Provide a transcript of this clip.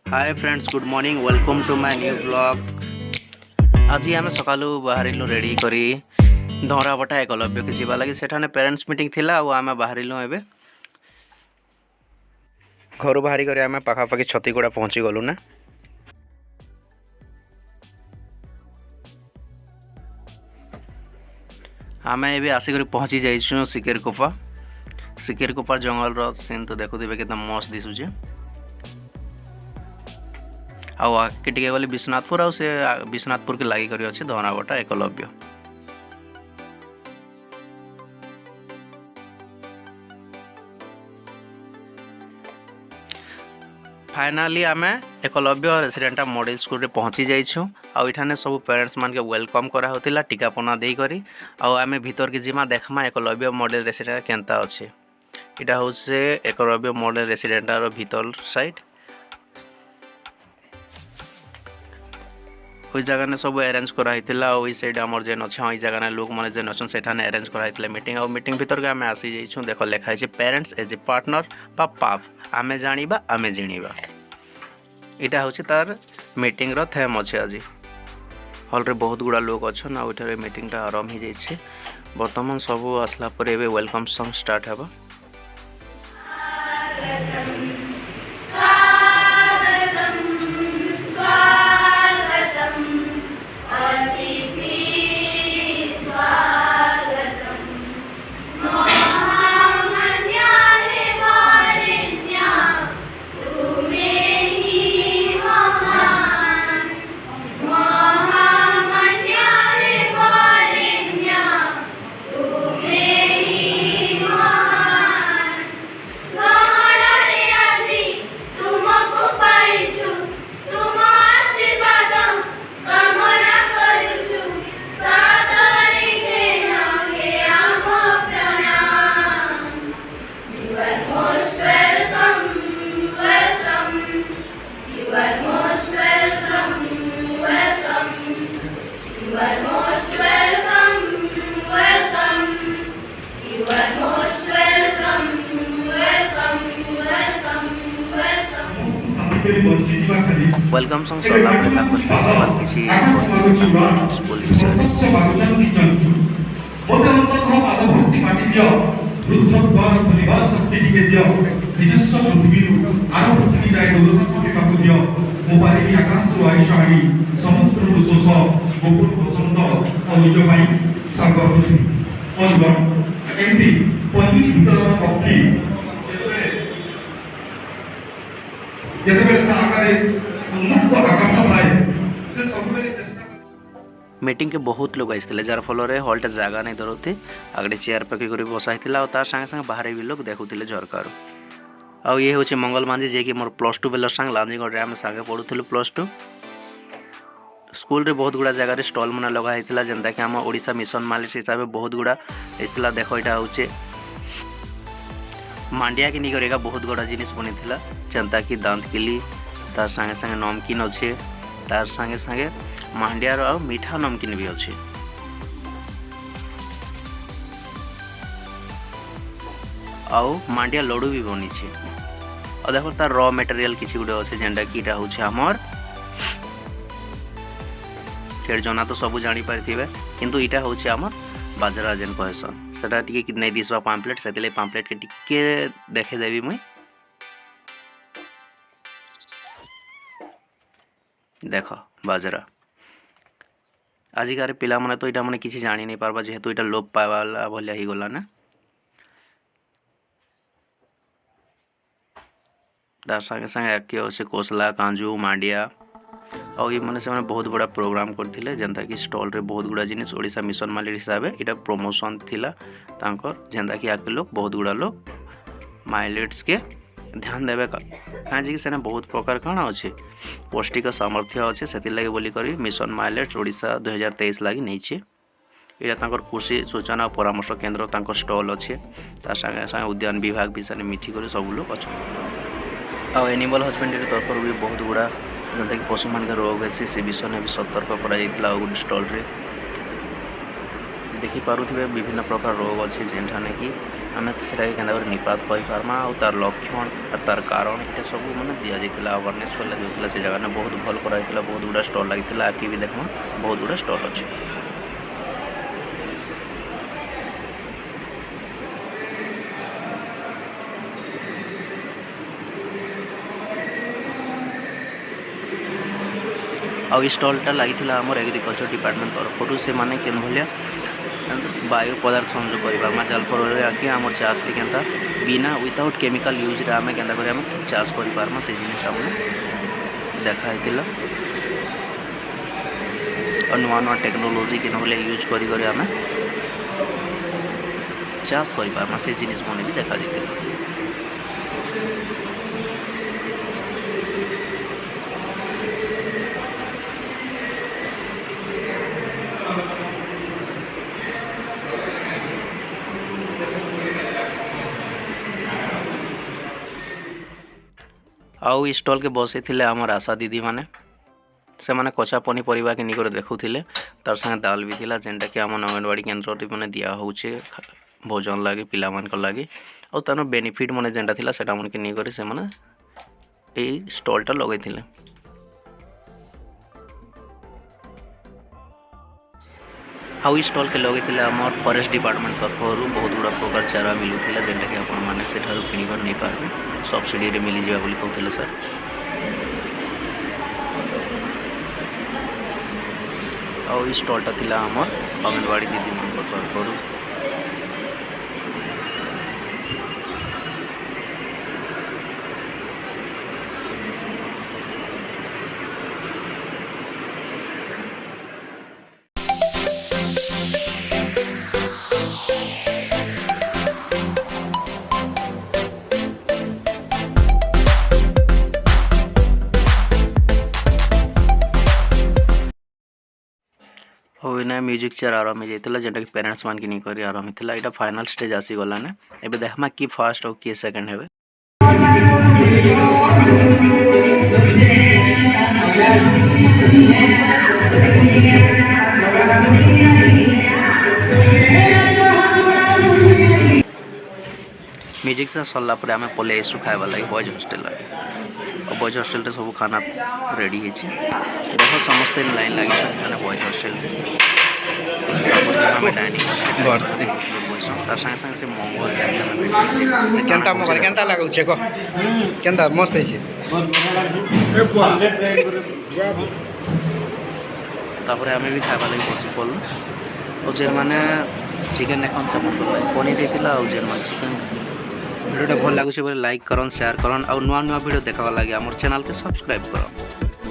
Hi friends, good morning, welcome to my new blog. आज आम सका बाहर रेडी करी धराबटा एकलव्य की जावा लगी सेठाने पेरेंट्स मीटिंग थिला आम बाहर एवं घर बाहरी कर आम पाखापाखि छतीगुड़ा पहुँची गलु ना। आम ए आसिक पहुँची जाइछुं सिकेरकोपा जंगल सीन तो देखुवे कितना मस्त दिशुचे। आगे टे गली विश्वनाथपुर से विश्वनाथपुर के लगी कर अच्छे धनाबटा एकलव्य। फाइनाली आम एकलव्य रेसिडेंटा मॉडल स्कूल रे पहुँची जाइछुं। आठाने सब पेरेंट्स मान के वेलकम करा होतिला टीकापना दे करी आम भीतर के जिमा देखमा एकलव्य मॉडल रेसिडेंट केनता अच्छे। इटा हूँ एकलव्य मॉडल रेसिडेंटार भीतर साइड उस जगह ने सब अरेंज कराइला। साइड आमर जेन अच्छे जगह लोक मैंने जेन अच्छे सेठाने अरेंज कराइला मीटिंग मीटिंग भीतर के आम आसी जाइछुं। देख लिखाई है पेरेंट्स एज ए पार्टनर पाप आमे जानिबा आमे जिनिबा। इटा हूँ तार मीटिंग रो थेम अच्छे। आज हॉल रे बहुत गुड़ा लोक अच्छन आउठारे मीटिंग टा आरंभ हो जाइछे। वर्तमान सब आसला पर एबे वेलकम सॉन्ग स्टार्ट हेबा। वेलकम सॉन्ग सरला किसी स्कूल मीटिंग के बहुत लोग आते जार फल हॉलटा जगह नहीं धरते आगे चेयर पकड़ कर बसाई तार संगे संगे बाहर भी लोग देखुले झरकार। आउ ये हूँ मंगल मांझी जे कि मोर +2 बेलर सांग लांजीगढ़ आम सांगे पढ़ुलु +2 स्कूल रे बहुत गुड़ा जगह स्टॉल मैंने लगाई जेनता कि आम ओडिशा मिशन मालिक हिसाब से बहुत गुड़ा होता। देख यहाँ हूँ मांडिया की निकर बहुत गुड़ा जिनिस बनी जेनता कि दांत किली तार संगे संगे नमकीन अच्छे तार संगे संगे मांडियार और मीठा नमकीन भी अच्छे। आउ मांडिया लड्डू भी बनी और देखो तार रॉ मटेरियल किसी गुटे अच्छे जेनटा कि हूँ आमर खेड़ जना तो सब जानी पारे किंतु इटा हूँ आमर बाजरा जेन कहसन सेटा टिके नहीं दिसवा पाम्पलेट से पाम्पलेट के टिके देखेदेवी मुई देख बाजरा आजिकार पिला माने तो इटा माने किसी जानी नहीं पारबा जेहेतु इटा लोप पावाला भलिया ही गला ना। तार संगे संगे किए अच्छे कोसला कांजू मांडिया और ये मैंने से बहुत बड़ा प्रोग्राम करथिले जेनता कि स्टॉल रे बहुत गुड़ा जिनिस ओडिशा मिशन मालिक हिसाब से इटा प्रमोशन थिला तांकर जेनता कि आके लोग बहुत गुड़ा लोग माइलेट्स के ध्यान देवे कहीं से बहुत प्रकार कण अच्छे पौष्टिक सामर्थ्य अच्छे से लगे बोली करी मिशन माइलेट्स ओडिशा 2023 लगी नहीं यहाँ कृषि सूचना और परामर्श केन्द्र तांकर स्टॉल अच्छे तार संगे संगे उद्यान विभाग विषय मिठी कर सब लोग अच्छा। और एनिमल हजबेंड्री तरफ भी बहुत गुड़ा जनता कि पशु मान रोग है से विषय में भी सतर्क कर स्टल रे देखिपे विभिन्न प्रकार रोग अच्छे जेठाने कि आम से के निपात कहीपरमा आ तार लक्षण और तार कारण ये सब मैंने दि जाता अवेयरनेस जो से जगह बहुत भल कराई बहुत गुड़ा स्टल लगी आखि भी देखमा बहुत गुड़ा स्टल अच्छे। आउ स्टलटा लगी आमर एग्रीकल्चर डिपार्टमेंट तरफ से माने केन भलिया बायो पदार्थ संयोग कर जलफल आगे आम चाष के बिना विदाउट केमिकल यूज रे आम के चाष कर से जिनटा मैंने देखाई और नुआ नुआ टेक्नोलोजी के नहले यूज करी आम चाष कर से जिनिस मैंने भी देखा जाता। आउ स्टल के बसई थे आमर आशा दीदी माने से माने कच्चा पनीपरिया के निकर देखुले तार संगे दाल भी थिला जेनटा कि आम अंगनवाड़ी केन्द्र मैंने दिया होचे भोजन लगे पिला मान लगे और तार बेनिफिट मैंने जेनटा थिला सेटा मन के निकर से माने ए स्टलटा लगे थिले। आउ स्टल के लगे थे आमर फॉरेस्ट डिपार्टमेंट तरफ बहुत गुड़ा प्रकार चारा मिलूला जेनटा कि आपण मैंने से किणकर नहीं पारे सब्सिडी रे मिली जावा बोली कहते सर। आउ स्टलटा थिला आमर अंगनवाड़ी दीदी मान तरफ ना म्यूजिक चेयर आराम में जाता जेनटा कि पेरेंट्स मान की नहीं करी आराम था यहाँ फाइनल स्टेज आसी गला ना एबे देखमा कि फर्स्ट और कि सेकंड है। म्यूजिक से सरला पर आम पले आसु खाइबा लगे बॉयज हॉस्टल लगे और बॉयज हॉस्टल रे सब खाना रेडी है देख समस्ते लाइन लगे बॉयज हॉस्टल डाइनिंग तार संगे संगे से मंगल जाए केनता मोबाइल केनता लागौ छे को केनता मस्त छै तापर आमे भी खाइबा लगे बसी पड़ल और जेर माने चिकन एखन से मन पनीर देथिला और जेर माने चिकन वीडियो भल लागुचे लाइक करन शेयर करन और नुआ नुआ वीडियो देखा लगे आमर चैनल के सब्सक्राइब करन।